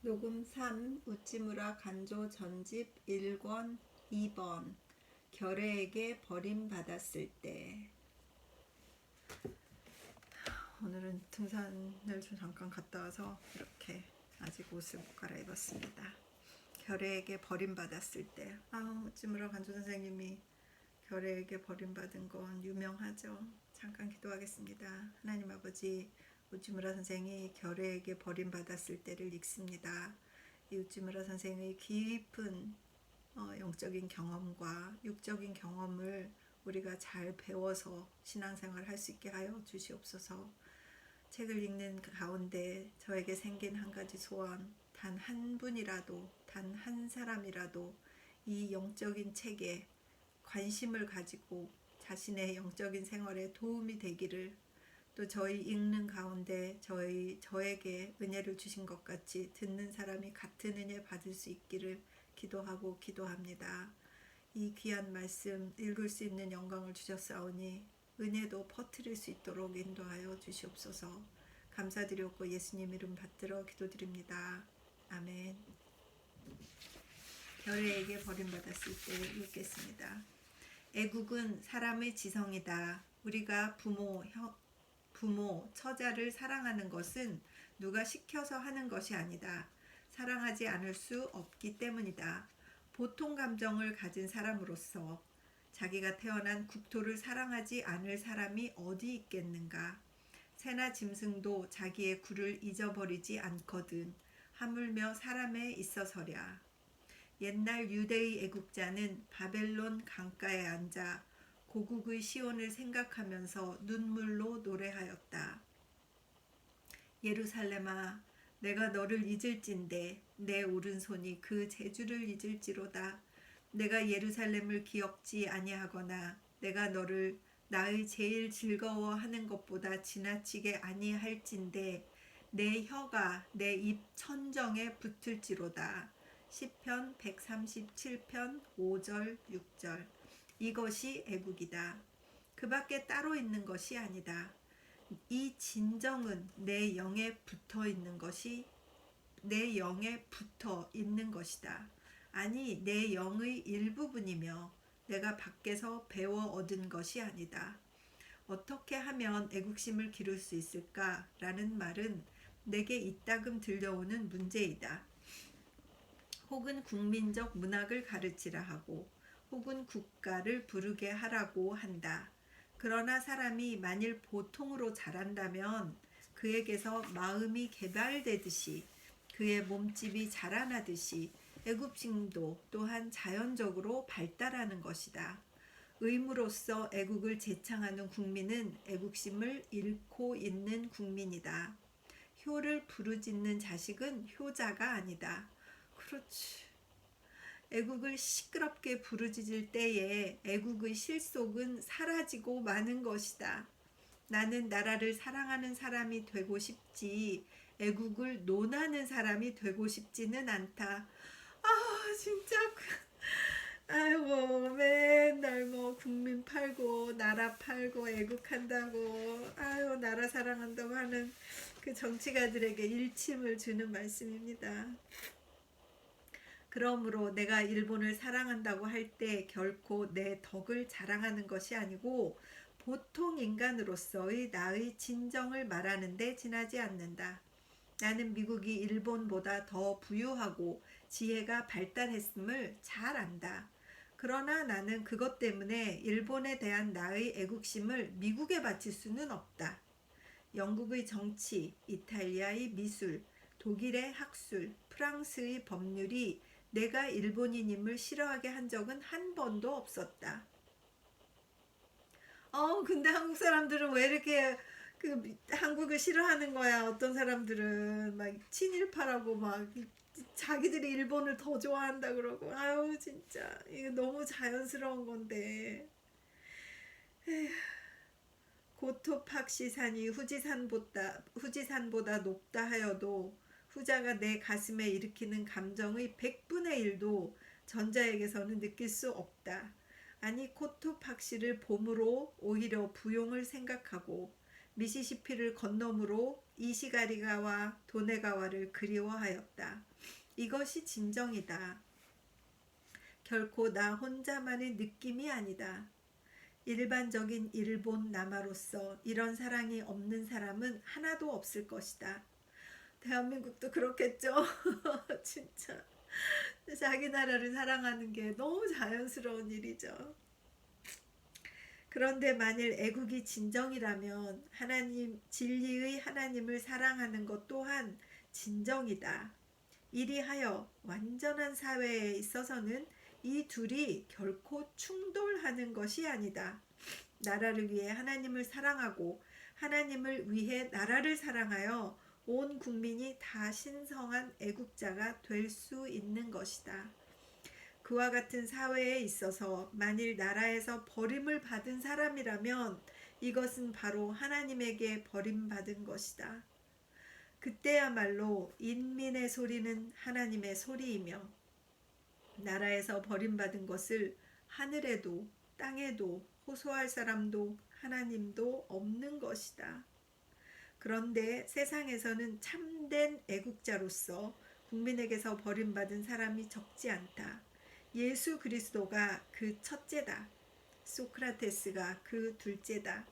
요금 3 우찌무라 간조 전집 1권 2번 결혜에게 버림받았을 때. 오늘은 등산을 좀 잠깐 갔다 와서 이렇게 아직 옷을 못 갈아입었습니다. 결혜에게 버림받았을 때. 우찌무라 간조 선생님이 결혜에게 버림받은 건 유명하죠. 잠깐 기도하겠습니다. 하나님 아버지, 우찌무라 선생이 결혜에게 버림받았을 때를 읽습니다. 이 우찌무라 선생의 깊은 영적인 경험과 육적인 경험을 우리가 잘 배워서 신앙생활 할 수 있게 하여 주시옵소서. 책을 읽는 가운데 저에게 생긴 한 가지 소원, 단 한 분이라도, 단 한 사람이라도 이 영적인 책에 관심을 가지고 자신의 영적인 생활에 도움이 되기를, 또 저희 읽는 가운데 저에게 은혜를 주신 것 같이 듣는 사람이 같은 은혜 받을 수 있기를 기도하고 기도합니다. 이 귀한 말씀 읽을 수 있는 영광을 주셨사오니 은혜도 퍼뜨릴 수 있도록 인도하여 주시옵소서. 감사드렸고 예수님 이름 받들어 기도드립니다. 아멘. 결혜에게 버림받았을 때 읽겠습니다. 애국은 사람의 지성이다. 우리가 부모, 처자를 사랑하는 것은 누가 시켜서 하는 것이 아니다. 사랑하지 않을 수 없기 때문이다. 보통 감정을 가진 사람으로서 자기가 태어난 국토를 사랑하지 않을 사람이 어디 있겠는가. 새나 짐승도 자기의 굴을 잊어버리지 않거든. 하물며 사람에 있어서랴. 옛날 유대의 애국자는 바벨론 강가에 앉아 고국의 시온을 생각하면서 눈물로 노래하였다. 예루살렘아, 내가 너를 잊을진데 내 오른손이 그 재주를 잊을지로다. 내가 예루살렘을 기억지 아니하거나 내가 너를 나의 제일 즐거워하는 것보다 지나치게 아니할진데 내 혀가 내 입 천정에 붙을지로다. 시편 137편 5절 6절. 이것이 애국이다. 그 밖에 따로 있는 것이 아니다. 이 진정은 내 영에 붙어 있는 것이다. 아니, 내 영의 일부분이며 내가 밖에서 배워 얻은 것이 아니다. 어떻게 하면 애국심을 기를 수 있을까? 라는 말은 내게 이따금 들려오는 문제이다. 혹은 국민적 문학을 가르치라 하고 혹은 국가를 부르게 하라고 한다. 그러나 사람이 만일 보통으로 자란다면 그에게서 마음이 개발되듯이, 그의 몸집이 자라나듯이 애국심도 또한 자연적으로 발달하는 것이다. 의무로서 애국을 제창하는 국민은 애국심을 잃고 있는 국민이다. 효를 부르짖는 자식은 효자가 아니다. 그렇지. 애국을 시끄럽게 부르짖을 때에 애국의 실속은 사라지고 마는 것이다. 나는 나라를 사랑하는 사람이 되고 싶지 애국을 논하는 사람이 되고 싶지는 않다. 진짜 아이고, 맨날 국민 팔고 나라 팔고 애국한다고, 나라 사랑한다고 하는 그 정치가들에게 일침을 주는 말씀입니다. 그러므로 내가 일본을 사랑한다고 할 때 결코 내 덕을 자랑하는 것이 아니고 보통 인간으로서의 나의 진정을 말하는 데 지나지 않는다. 나는 미국이 일본보다 더 부유하고 지혜가 발달했음을 잘 안다. 그러나 나는 그것 때문에 일본에 대한 나의 애국심을 미국에 바칠 수는 없다. 영국의 정치, 이탈리아의 미술, 독일의 학술, 프랑스의 법률이 내가 일본인임을 싫어하게 한 적은 한 번도 없었다. 근데 한국 사람들은 왜 이렇게 한국을 싫어하는 거야? 어떤 사람들은 막 친일파라고 막 자기들이 일본을 더 좋아한다 그러고, 진짜 이게 너무 자연스러운 건데. 에휴. 고토팍시산이 후지산보다 높다 하여도 후자가 내 가슴에 일으키는 감정의 100분의 1도 전자에게서는 느낄 수 없다. 아니, 코토팍시를 봄으로 오히려 부용을 생각하고 미시시피를 건너므로 이시가리가와 도네가와를 그리워하였다. 이것이 진정이다. 결코 나 혼자만의 느낌이 아니다. 일반적인 일본 남아로서 이런 사랑이 없는 사람은 하나도 없을 것이다. 대한민국도 그렇겠죠. 진짜 자기 나라를 사랑하는 게 너무 자연스러운 일이죠. 그런데 만일 애국이 진정이라면 하나님, 진리의 하나님을 사랑하는 것 또한 진정이다. 이리하여 완전한 사회에 있어서는 이 둘이 결코 충돌하는 것이 아니다. 나라를 위해 하나님을 사랑하고 하나님을 위해 나라를 사랑하여 온 국민이 다 신성한 애국자가 될 수 있는 것이다. 그와 같은 사회에 있어서 만일 나라에서 버림을 받은 사람이라면 이것은 바로 하나님에게 버림받은 것이다. 그때야말로 인민의 소리는 하나님의 소리이며 나라에서 버림받은 것을 하늘에도 땅에도 호소할 사람도 하나님도 없는 것이다. 그런데 세상에서는 참된 애국자로서 국민에게서 버림받은 사람이 적지 않다. 예수 그리스도가 그 첫째다. 소크라테스가 그 둘째다.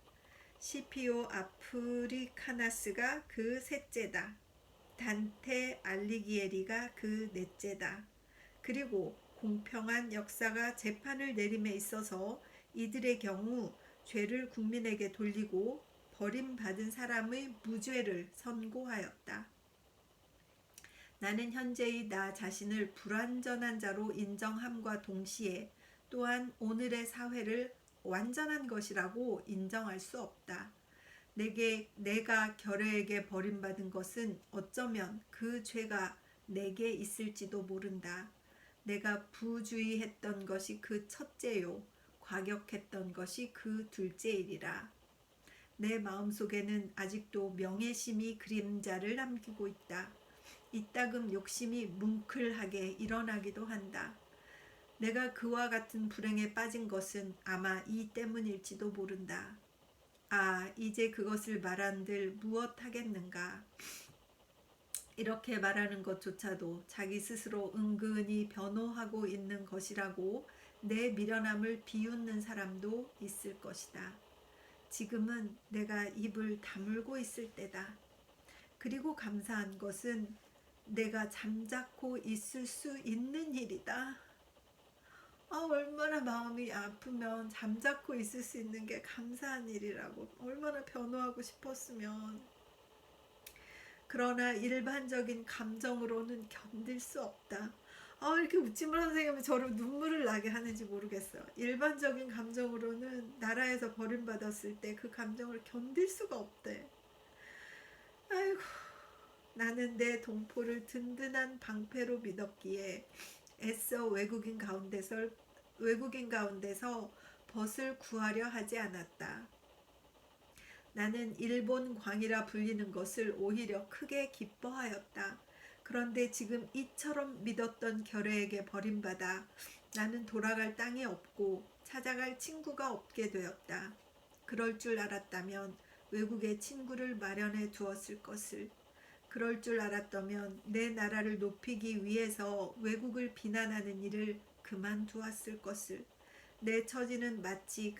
시피오 아프리카나스가 그 셋째다. 단테 알리기에리가 그 넷째다. 그리고 공평한 역사가 재판을 내림에 있어서 이들의 경우 죄를 국민에게 돌리고 버림받은 사람의 무죄를 선고하였다. 나는 현재의 나 자신을 불완전한 자로 인정함과 동시에 또한 오늘의 사회를 완전한 것이라고 인정할 수 없다. 내가 결례에게 버림받은 것은 어쩌면 그 죄가 내게 있을지도 모른다. 내가 부주의했던 것이 그 첫째요, 과격했던 것이 그 둘째이리라. 내 마음속에는 아직도 명예심이 그림자를 남기고 있다. 이따금 욕심이 뭉클하게 일어나기도 한다. 내가 그와 같은 불행에 빠진 것은 아마 이 때문일지도 모른다. 아, 이제 그것을 말한들 무엇 하겠는가. 이렇게 말하는 것조차도 자기 스스로 은근히 변호하고 있는 것이라고 내 미련함을 비웃는 사람도 있을 것이다. 지금은 내가 입을 다물고 있을 때다. 그리고 감사한 것은 내가 잠자코 있을 수 있는 일이다. 얼마나 마음이 아프면 잠자코 있을 수 있는 게 감사한 일이라고. 얼마나 변호하고 싶었으면. 그러나 일반적인 감정으로는 견딜 수 없다. 이렇게 웃지만 선생님이 저를 눈물을 나게 하는지 모르겠어요. 일반적인 감정으로는 나라에서 버림받았을 때 그 감정을 견딜 수가 없대. 아이고, 나는 내 동포를 든든한 방패로 믿었기에 애써 외국인 가운데서 벗을 구하려 하지 않았다. 나는 일본 광이라 불리는 것을 오히려 크게 기뻐하였다. 그런데 지금 이처럼 믿었던 결례에게 버림받아 나는 돌아갈 땅이 없고 찾아갈 친구가 없게 되었다. 그럴 줄 알았다면 외국에 친구를 마련해 두었을 것을. 그럴 줄 알았다면 내 나라를 높이기 위해서 외국을 비난하는 일을 그만두었을 것을. 내 처지는 마치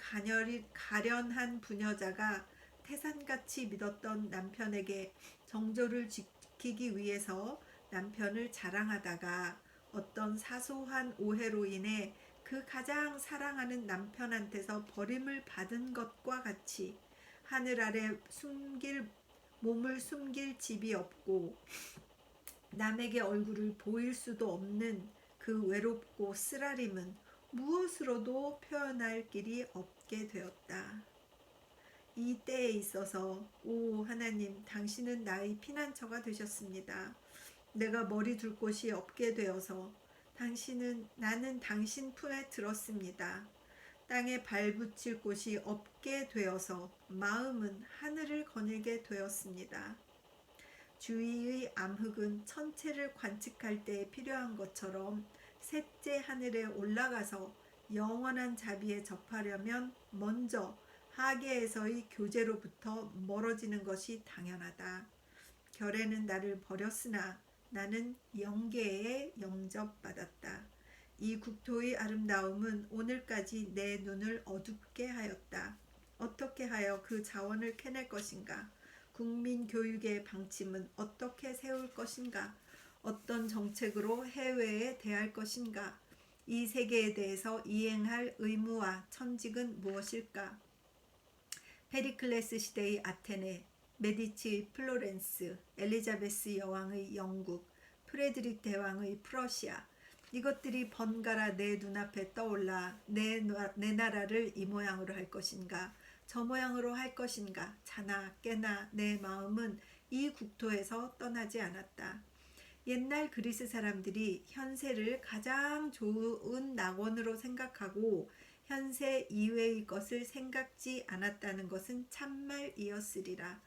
가련한 부녀자가 태산같이 믿었던 남편에게 정조를 지키기 위해서 남편을 자랑하다가 어떤 사소한 오해로 인해 그 가장 사랑하는 남편한테서 버림을 받은 것과 같이 하늘 아래 몸을 숨길 집이 없고 남에게 얼굴을 보일 수도 없는 그 외롭고 쓰라림은 무엇으로도 표현할 길이 없게 되었다. 이 때에 있어서 오 하나님, 당신은 나의 피난처가 되셨습니다. 내가 머리 둘 곳이 없게 되어서 나는 당신 품에 들었습니다. 땅에 발붙일 곳이 없게 되어서 마음은 하늘을 거닐게 되었습니다. 주위의 암흑은 천체를 관측할 때 필요한 것처럼 셋째 하늘에 올라가서 영원한 자비에 접하려면 먼저 하계에서의 교제로부터 멀어지는 것이 당연하다. 결례는 나를 버렸으나 나는 영계에 영접받았다. 이 국토의 아름다움은 오늘까지 내 눈을 어둡게 하였다. 어떻게 하여 그 자원을 캐낼 것인가? 국민 교육의 방침은 어떻게 세울 것인가? 어떤 정책으로 해외에 대할 것인가? 이 세계에 대해서 이행할 의무와 천직은 무엇일까? 페리클레스 시대의 아테네, 메디치의 플로렌스, 엘리자베스 여왕의 영국, 프레드릭 대왕의 프러시아, 이것들이 번갈아 내 눈앞에 떠올라 내 나라를 이 모양으로 할 것인가, 저 모양으로 할 것인가, 자나 깨나 내 마음은 이 국토에서 떠나지 않았다. 옛날 그리스 사람들이 현세를 가장 좋은 낙원으로 생각하고 현세 이외의 것을 생각지 않았다는 것은 참말이었으리라.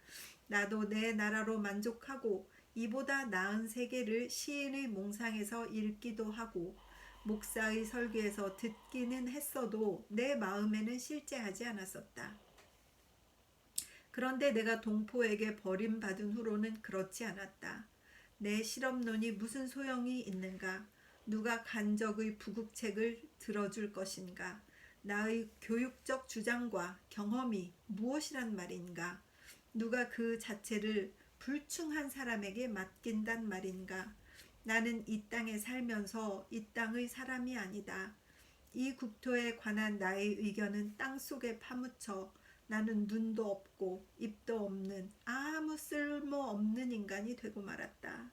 나도 내 나라로 만족하고 이보다 나은 세계를 시인의 몽상에서 읽기도 하고 목사의 설교에서 듣기는 했어도 내 마음에는 실제하지 않았었다. 그런데 내가 동포에게 버림받은 후로는 그렇지 않았다. 내 실험론이 무슨 소용이 있는가? 누가 간적의 부국책을 들어줄 것인가? 나의 교육적 주장과 경험이 무엇이란 말인가? 누가 그 자체를 불충한 사람에게 맡긴단 말인가? 나는 이 땅에 살면서 이 땅의 사람이 아니다. 이 국토에 관한 나의 의견은 땅속에 파묻혀 나는 눈도 없고 입도 없는 아무 쓸모없는 인간이 되고 말았다.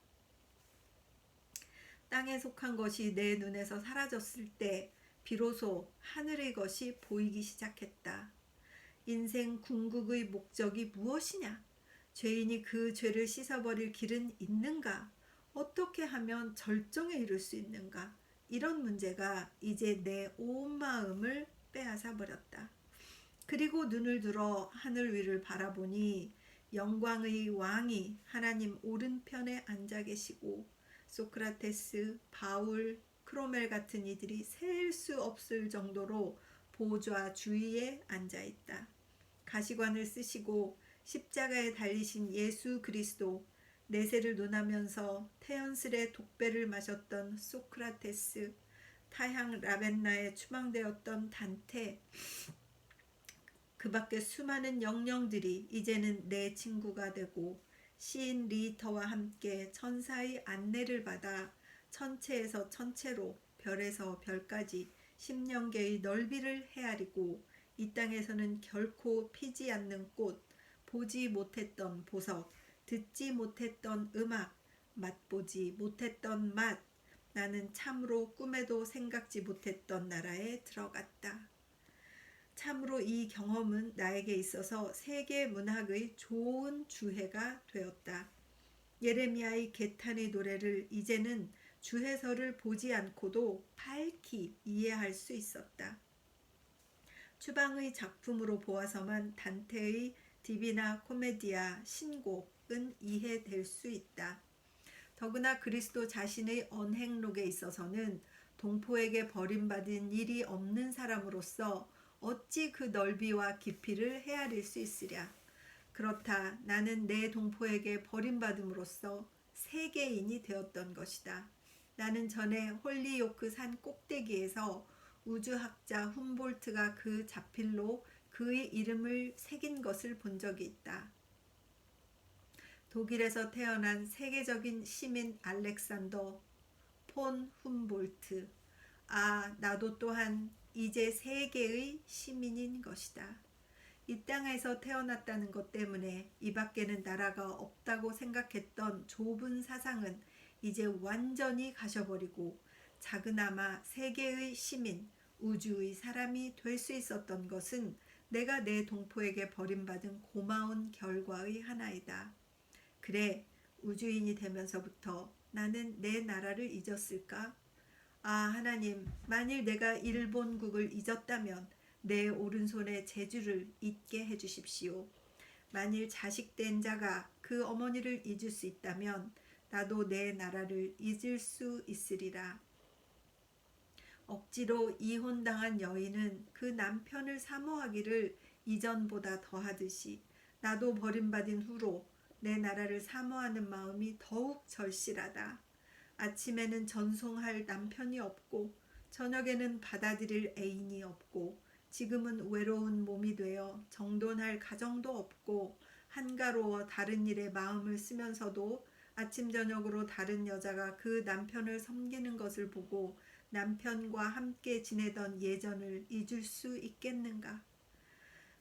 땅에 속한 것이 내 눈에서 사라졌을 때 비로소 하늘의 것이 보이기 시작했다. 인생 궁극의 목적이 무엇이냐? 죄인이 그 죄를 씻어버릴 길은 있는가? 어떻게 하면 절정에 이를 수 있는가? 이런 문제가 이제 내 온 마음을 빼앗아 버렸다. 그리고 눈을 들어 하늘 위를 바라보니 영광의 왕이 하나님 오른편에 앉아 계시고 소크라테스, 바울, 크로멜 같은 이들이 셀 수 없을 정도로 보좌 주위에 앉아 있다. 가시관을 쓰시고 십자가에 달리신 예수 그리스도, 내세를 논하면서 태연스레 독배를 마셨던 소크라테스, 타향 라벤나에 추방되었던 단테, 그 밖에 수많은 영령들이 이제는 내 친구가 되고 시인 리터와 함께 천사의 안내를 받아 천체에서 천체로 별에서 별까지 10년계의 넓이를 헤아리고 이 땅에서는 결코 피지 않는 꽃, 보지 못했던 보석, 듣지 못했던 음악, 맛보지 못했던 맛, 나는 참으로 꿈에도 생각지 못했던 나라에 들어갔다. 참으로 이 경험은 나에게 있어서 세계 문학의 좋은 주해가 되었다. 예레미야의 개탄의 노래를 이제는 주해서를 보지 않고도 밝히 이해할 수 있었다. 추방의 작품으로 보아서만 단테의 디비나 코메디아 신곡은 이해될 수 있다. 더구나 그리스도 자신의 언행록에 있어서는 동포에게 버림받은 일이 없는 사람으로서 어찌 그 넓이와 깊이를 헤아릴 수 있으랴. 그렇다. 나는 내 동포에게 버림받음으로써 세계인이 되었던 것이다. 나는 전에 홀리요크 산 꼭대기에서 우주학자 훔볼트가 그 자필로 그의 이름을 새긴 것을 본 적이 있다. 독일에서 태어난 세계적인 시민 알렉산더 폰 훔볼트. 아, 나도 또한 이제 세계의 시민인 것이다. 이 땅에서 태어났다는 것 때문에 이 밖에는 나라가 없다고 생각했던 좁은 사상은 이제 완전히 가셔버리고 작으나마 세계의 시민, 우주의 사람이 될 수 있었던 것은 내가 내 동포에게 버림받은 고마운 결과의 하나이다. 그래, 우주인이 되면서부터 나는 내 나라를 잊었을까? 아, 하나님, 만일 내가 일본국을 잊었다면 내 오른손의 재주를 잊게 해주십시오. 만일 자식된 자가 그 어머니를 잊을 수 있다면 나도 내 나라를 잊을 수 있으리라. 억지로 이혼당한 여인은 그 남편을 사모하기를 이전보다 더하듯이 나도 버림받은 후로 내 나라를 사모하는 마음이 더욱 절실하다. 아침에는 전송할 남편이 없고 저녁에는 받아들일 애인이 없고 지금은 외로운 몸이 되어 정돈할 가정도 없고 한가로워 다른 일에 마음을 쓰면서도 아침 저녁으로 다른 여자가 그 남편을 섬기는 것을 보고 남편과 함께 지내던 예전을 잊을 수 있겠는가?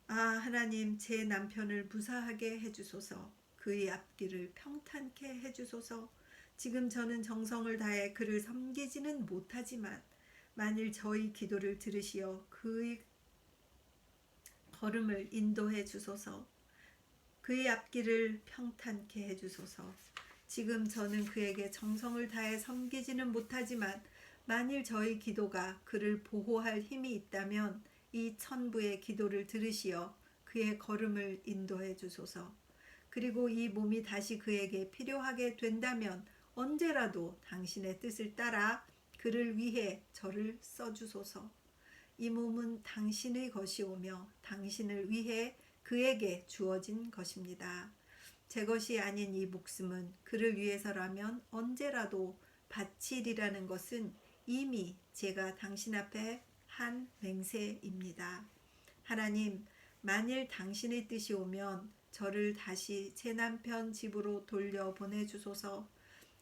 아, 하나님, 제 남편을 무사하게 해주소서. 그의 앞길을 평탄케 해주소서. 지금 저는 정성을 다해 그를 섬기지는 못하지만 만일 저희 기도를 들으시어 그의 걸음을 인도해 주소서. 그의 앞길을 평탄케 해주소서. 지금 저는 그에게 정성을 다해 섬기지는 못하지만 만일 저희 기도가 그를 보호할 힘이 있다면 이 천부의 기도를 들으시어 그의 걸음을 인도해 주소서. 그리고 이 몸이 다시 그에게 필요하게 된다면 언제라도 당신의 뜻을 따라 그를 위해 저를 써주소서. 이 몸은 당신의 것이오며 당신을 위해 그에게 주어진 것입니다. 제 것이 아닌 이 목숨은 그를 위해서라면 언제라도 바치리라는 것은 이미 제가 당신 앞에 한 맹세입니다. 하나님, 만일 당신의 뜻이 오면 저를 다시 제 남편 집으로 돌려보내주소서.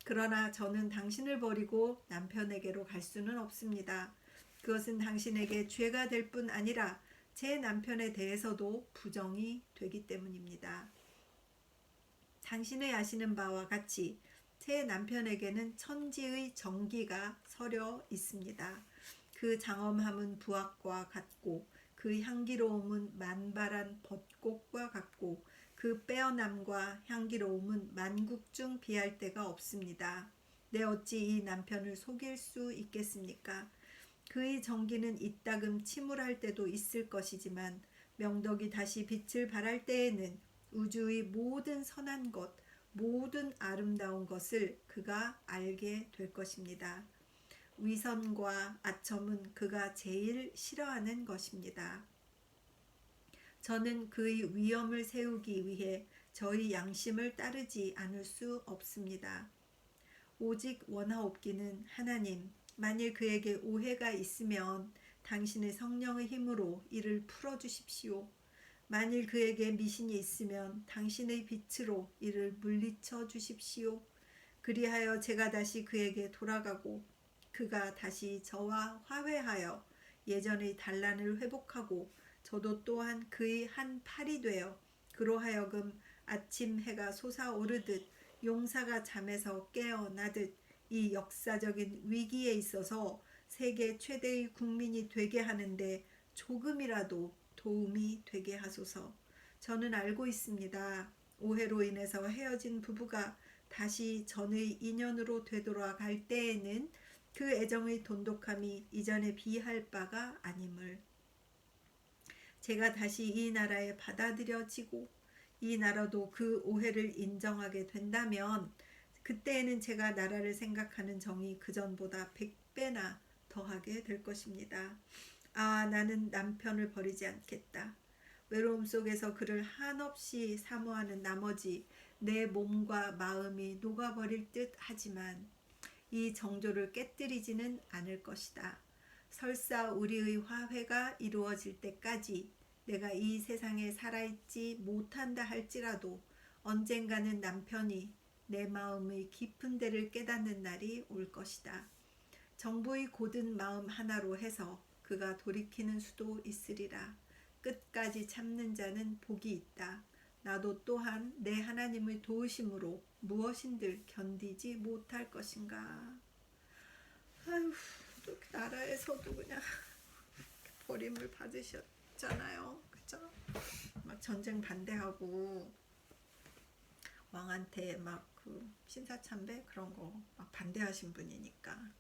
그러나 저는 당신을 버리고 남편에게로 갈 수는 없습니다. 그것은 당신에게 죄가 될 뿐 아니라 제 남편에 대해서도 부정이 되기 때문입니다. 당신의 아시는 바와 같이 제 남편에게는 천지의 정기가 서려 있습니다. 그 장엄함은 부학과 같고 그 향기로움은 만발한 벚꽃과 같고 그 빼어남과 향기로움은 만국중 비할 데가 없습니다. 내 어찌 이 남편을 속일 수 있겠습니까? 그의 정기는 이따금 침울할 때도 있을 것이지만 명덕이 다시 빛을 발할 때에는 우주의 모든 선한 것, 모든 아름다운 것을 그가 알게 될 것입니다. 위선과 아첨은 그가 제일 싫어하는 것입니다. 저는 그의 위엄을 세우기 위해 저희 양심을 따르지 않을 수 없습니다. 오직 원하옵기는 하나님, 만일 그에게 오해가 있으면 당신의 성령의 힘으로 이를 풀어주십시오. 만일 그에게 미신이 있으면 당신의 빛으로 이를 물리쳐 주십시오. 그리하여 제가 다시 그에게 돌아가고 그가 다시 저와 화해하여 예전의 단란을 회복하고 저도 또한 그의 한 팔이 되어 그로 하여금 아침 해가 솟아오르듯 용사가 잠에서 깨어나듯 이 역사적인 위기에 있어서 세계 최대의 국민이 되게 하는데 조금이라도 도움이 되게 하소서. 저는 알고 있습니다. 오해로 인해서 헤어진 부부가 다시 전의 인연으로 되돌아갈 때에는 그 애정의 돈독함이 이전에 비할 바가 아님을. 제가 다시 이 나라에 받아들여지고 이 나라도 그 오해를 인정하게 된다면 그때에는 제가 나라를 생각하는 정이 그전보다 100배나 더하게 될 것입니다. 아, 나는 남편을 버리지 않겠다. 외로움 속에서 그를 한없이 사모하는 나머지 내 몸과 마음이 녹아버릴 듯 하지만 이 정조를 깨뜨리지는 않을 것이다. 설사 우리의 화해가 이루어질 때까지 내가 이 세상에 살아있지 못한다 할지라도 언젠가는 남편이 내 마음의 깊은 데를 깨닫는 날이 올 것이다. 정부의 곧은 마음 하나로 해서 그가 돌이키는 수도 있으리라. 끝까지 참는 자는 복이 있다. 나도 또한 내 하나님의 도우심으로 무엇인들 견디지 못할 것인가. 아휴, 또 나라에서도 그냥 버림을 받으셨잖아요. 그죠? 막 전쟁 반대하고 왕한테 막 그 신사참배 그런 거 막 반대하신 분이니까.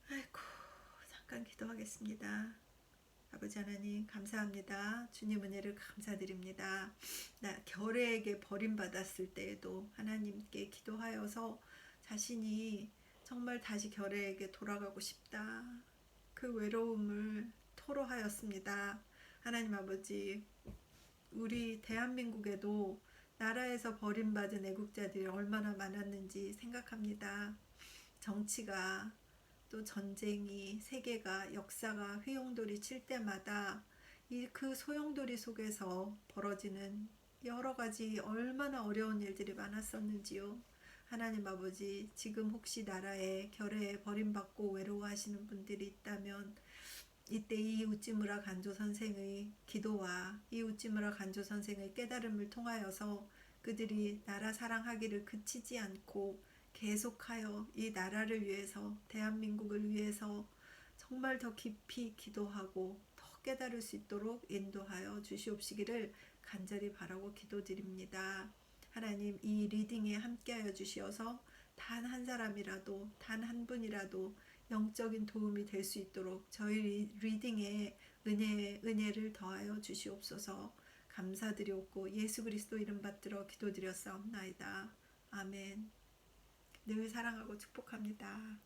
아이고, 잠깐 기도하겠습니다. 아버지 하나님 감사합니다. 주님 은혜를 감사드립니다. 나 결애에게 버림받았을 때에도 하나님께 기도하여서 자신이 정말 다시 결애에게 돌아가고 싶다. 그 외로움을 토로하였습니다. 하나님 아버지, 우리 대한민국에도 나라에서 버림받은 애국자들이 얼마나 많았는지 생각합니다. 정치가 또 전쟁이 세계가 역사가 휘용돌이 칠 때마다 그 소용돌이 속에서 벌어지는 여러 가지 얼마나 어려운 일들이 많았었는지요. 하나님 아버지, 지금 혹시 나라에 결의에 버림받고 외로워하시는 분들이 있다면 이때 이 우찌무라 간조 선생의 기도와 이 우찌무라 간조 선생의 깨달음을 통하여서 그들이 나라 사랑하기를 그치지 않고 계속하여 이 나라를 위해서 대한민국을 위해서 정말 더 깊이 기도하고 더 깨달을 수 있도록 인도하여 주시옵시기를 간절히 바라고 기도드립니다. 하나님, 이 리딩에 함께하여 주시어서 단 한 사람이라도 단 한 분이라도 영적인 도움이 될 수 있도록 저희 리딩에 은혜를 더하여 주시옵소서. 감사드렸고 예수 그리스도 이름 받들어 기도드렸사옵나이다. 아멘. 늘 사랑하고 축복합니다.